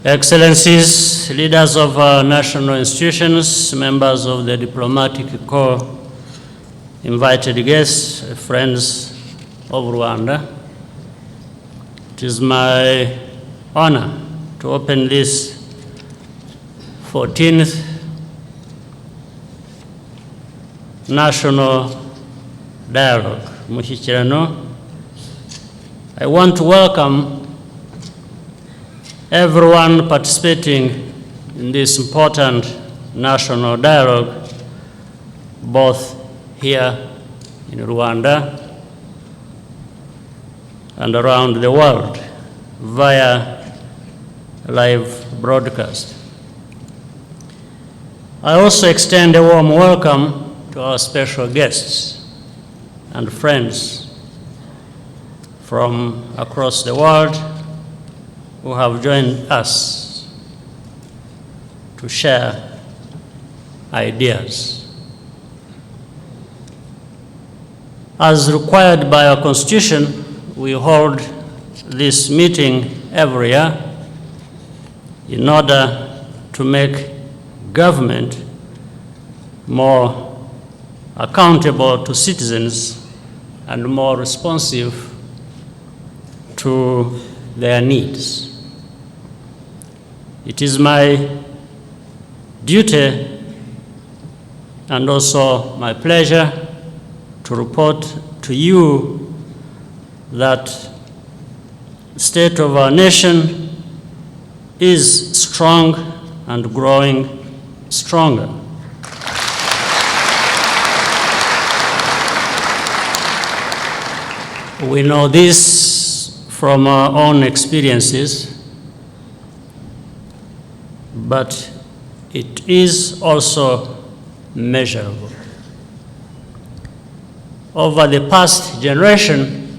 Excellencies, leaders of our national institutions, members of the diplomatic corps, invited guests, friends of Rwanda, it is my honor to open this 14th National Dialogue, Umushyikirano. I want to welcome everyone participating in this important national dialogue, both here in Rwanda and around the world via live broadcast. I also extend a warm welcome to our special guests and friends from across the world who have joined us to share ideas. As required by our Constitution, we hold this meeting every year in order to make government more accountable to citizens and more responsive to their needs. It is my duty and also my pleasure to report to you that the state of our nation is strong and growing stronger. We know this from our own experiences, but it is also measurable. Over the past generation,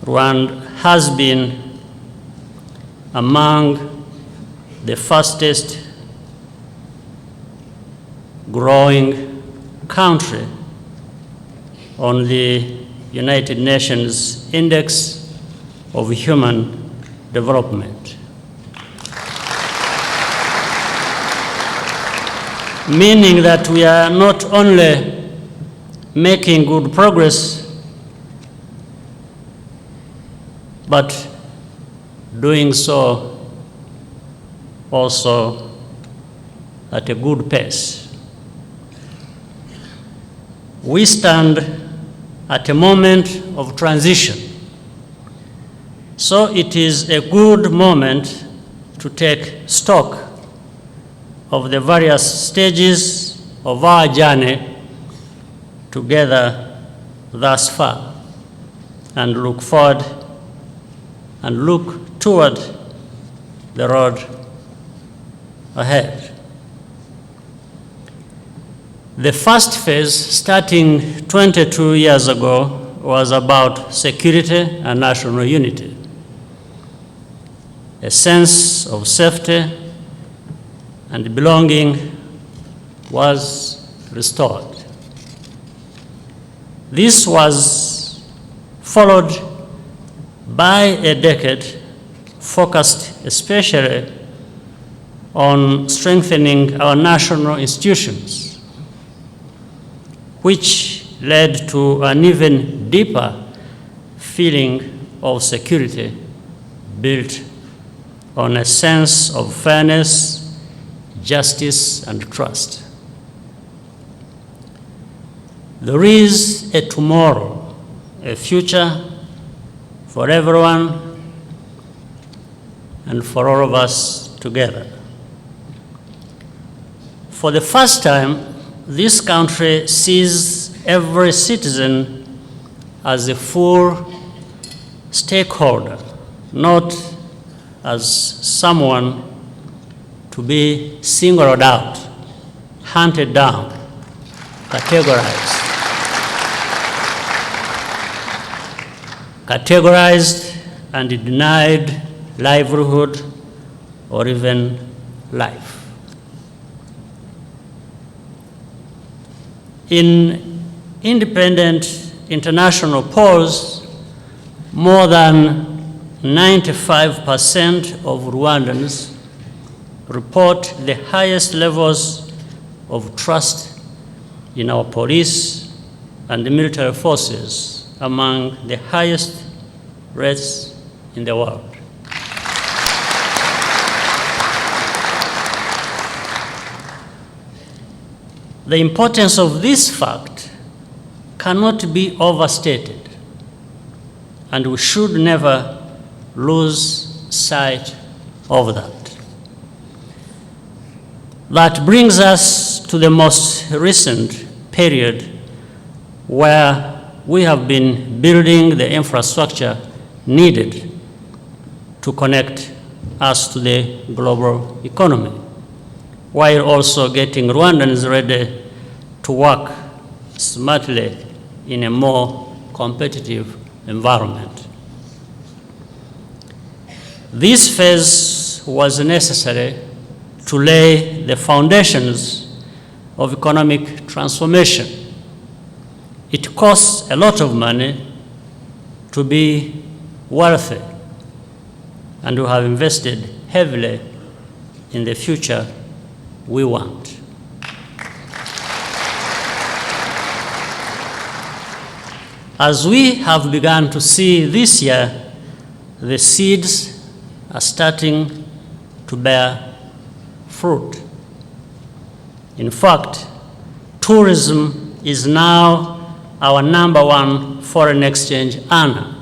Rwanda has been among the fastest growing country on the United Nations Index of Human Development, meaning that we are not only making good progress, but doing so also at a good pace. We stand at a moment of transition, so it is a good moment to take stock of the various stages of our journey together thus far and look forward and look toward the road ahead. The first phase, starting 22 years ago, was about security and national unity. A sense of safety and belonging was restored. This was followed by a decade focused especially on strengthening our national institutions, which led to an even deeper feeling of security built on a sense of fairness, justice, and trust. There is a tomorrow, a future for everyone and for all of us together. For the first time, this country sees every citizen as a full stakeholder, not as someone to be singled out, hunted down, categorized and denied livelihood or even life. In independent international polls, more than 95% of Rwandans report the highest levels of trust in our police and the military forces, among the highest rates in the world. The importance of this fact cannot be overstated, and we should never lose sight of that. That brings us to the most recent period where we have been building the infrastructure needed to connect us to the global economy, while also getting Rwandans ready to work smartly in a more competitive environment. This phase was necessary to lay the foundations of economic transformation. It costs a lot of money to be wealthy, and we have invested heavily in the future we want. As we have begun to see this year, the seeds are starting to bear fruit. In fact, tourism is now our #1 foreign exchange earner.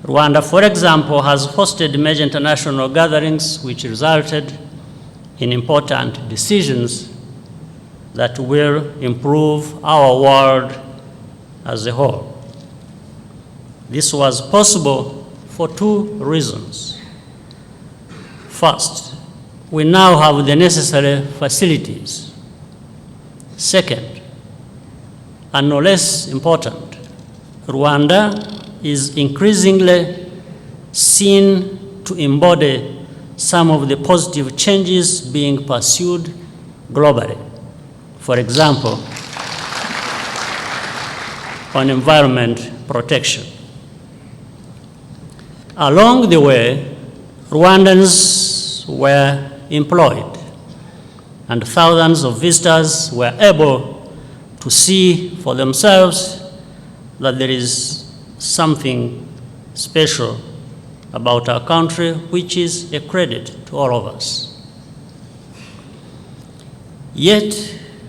Rwanda, for example, has hosted major international gatherings which resulted in important decisions that will improve our world as a whole. This was possible for two reasons. First, we now have the necessary facilities. Second, and no less important, Rwanda is increasingly seen to embody some of the positive changes being pursued globally. For example, on environment protection. Along the way, Rwandans were employed, and thousands of visitors were able to see for themselves that there is something special about our country, which is a credit to all of us. Yet,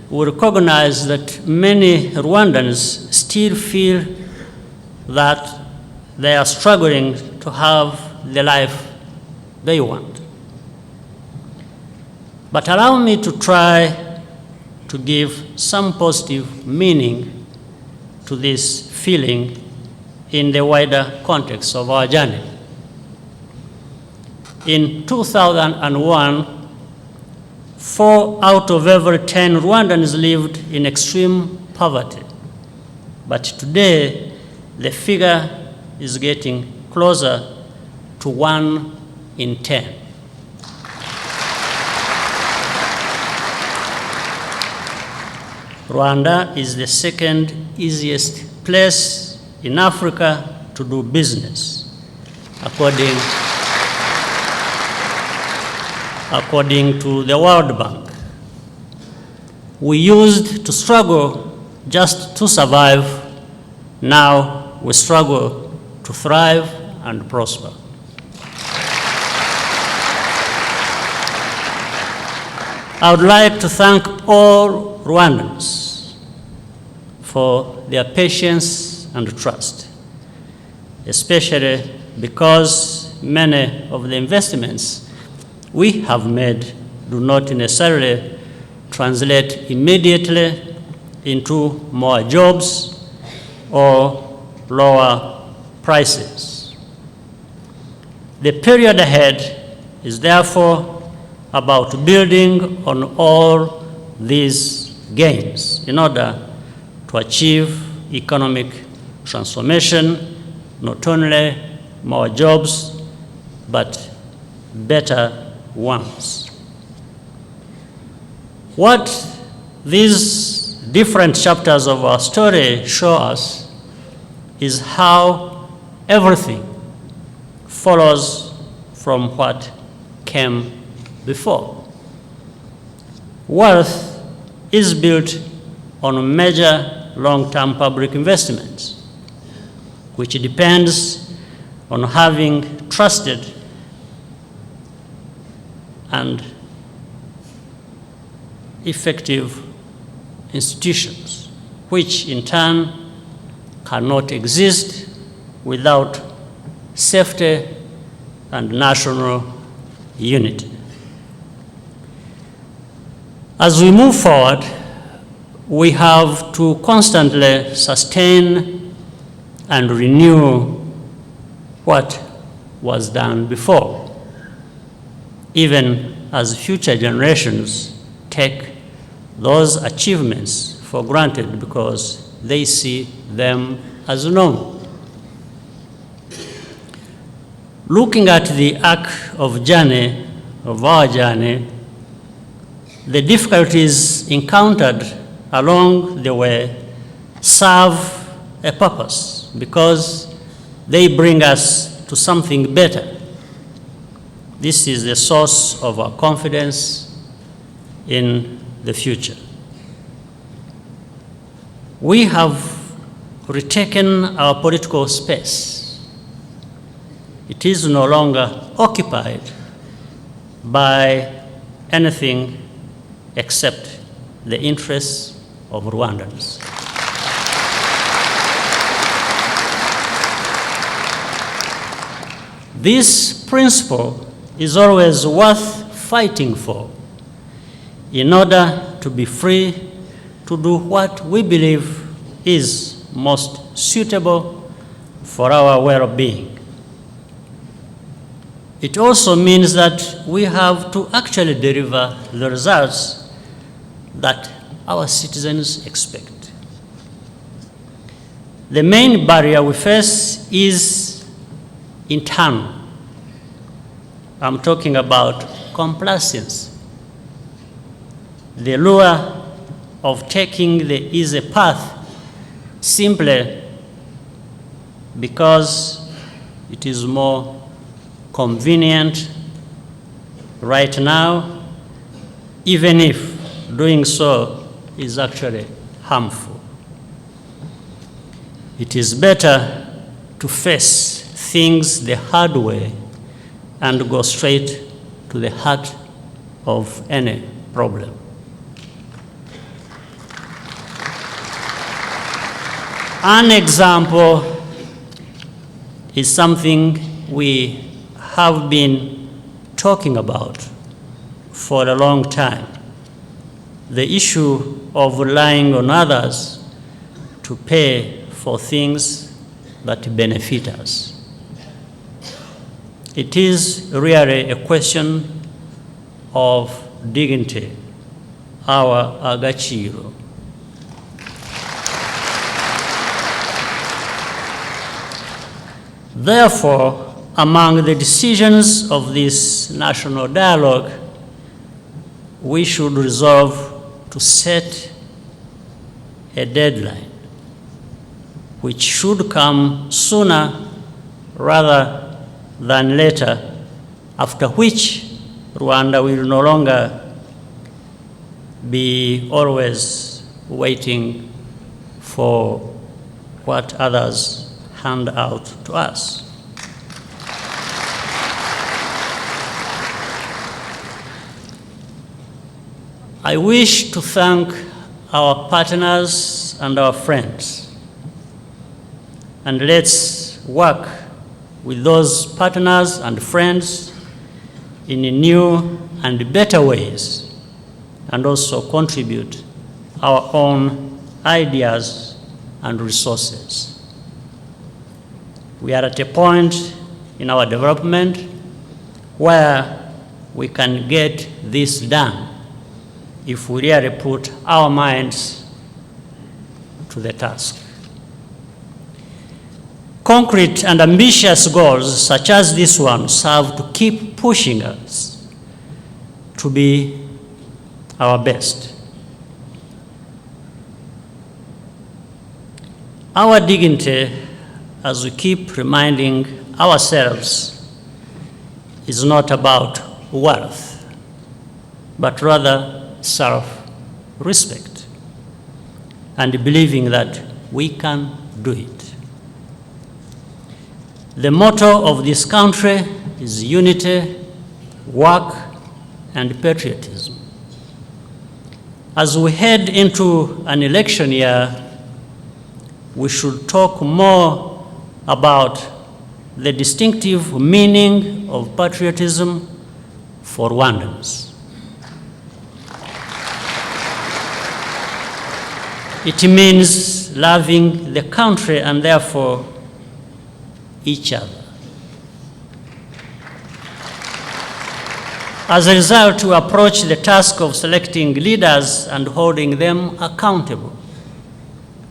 we recognize that many Rwandans still feel that they are struggling to have the life they want. But allow me to try to give some positive meaning to this feeling in the wider context of our journey. In 2001, 4 out of every 10 Rwandans lived in extreme poverty. But today, the figure is getting closer to 1 in 10. Rwanda is the second easiest place in Africa to do business, according to the World Bank. We used to struggle just to survive. Now we struggle to thrive and prosper. I would like to thank all Rwandans for their patience and trust, especially because many of the investments we have made do not necessarily translate immediately into more jobs or lower prices. The period ahead is therefore about building on all these gains in order to achieve economic transformation, not only more jobs, but better ones. What these different chapters of our story show us is how everything follows from what came before. Wealth is built on major long-term public investments, which depends on having trusted and effective institutions, which in turn cannot exist without safety and national unity. As we move forward, we have to constantly sustain and renew what was done before, even as future generations take those achievements for granted because they see them as normal. Looking at the arc of our journey, the difficulties encountered along the way serve a purpose because they bring us to something better. This is the source of our confidence in the future. We have retaken our political space. It is no longer occupied by anything except the interests of Rwandans. This principle is always worth fighting for in order to be free to do what we believe is most suitable for our well-being. It also means that we have to actually deliver the results that our citizens expect. The main barrier we face is internal. I'm talking about complacency. The lure of taking the easy path simply because it is more convenient right now, even if doing so is actually harmful. It is better to face things the hard way and go straight to the heart of any problem. An example is something we have been talking about for a long time: the issue of relying on others to pay for things that benefit us. It is really a question of dignity, our agaciro. Therefore, among the decisions of this national dialogue, we should resolve to set a deadline, which should come sooner rather than later, after which Rwanda will no longer be always waiting for what others hand out to us. I wish to thank our partners and our friends, and let's work with those partners and friends in new and better ways, and also contribute our own ideas and resources. We are at a point in our development where we can get this done if we really put our minds to the task. Concrete and ambitious goals such as this one serve to keep pushing us to be our best. Our dignity, as we keep reminding ourselves, is not about wealth, but rather self-respect and believing that we can do it. The motto of this country is unity, work, and patriotism. As we head into an election year, we should talk more about the distinctive meaning of patriotism for Rwandans. It means loving the country and therefore each other. As a result, we approach the task of selecting leaders and holding them accountable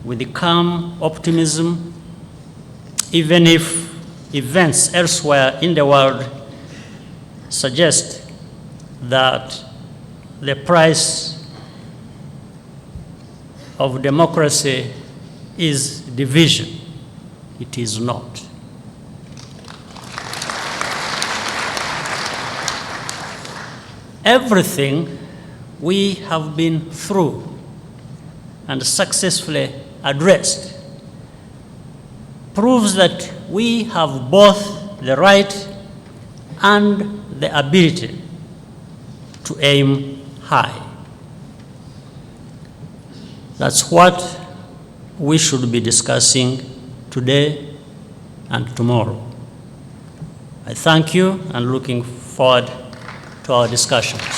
with calm optimism, even if events elsewhere in the world suggest that the price of democracy is division. It is not. Everything we have been through and successfully addressed proves that we have both the right and the ability to aim high. That's what we should be discussing today and tomorrow. I thank you and looking forward to our discussions.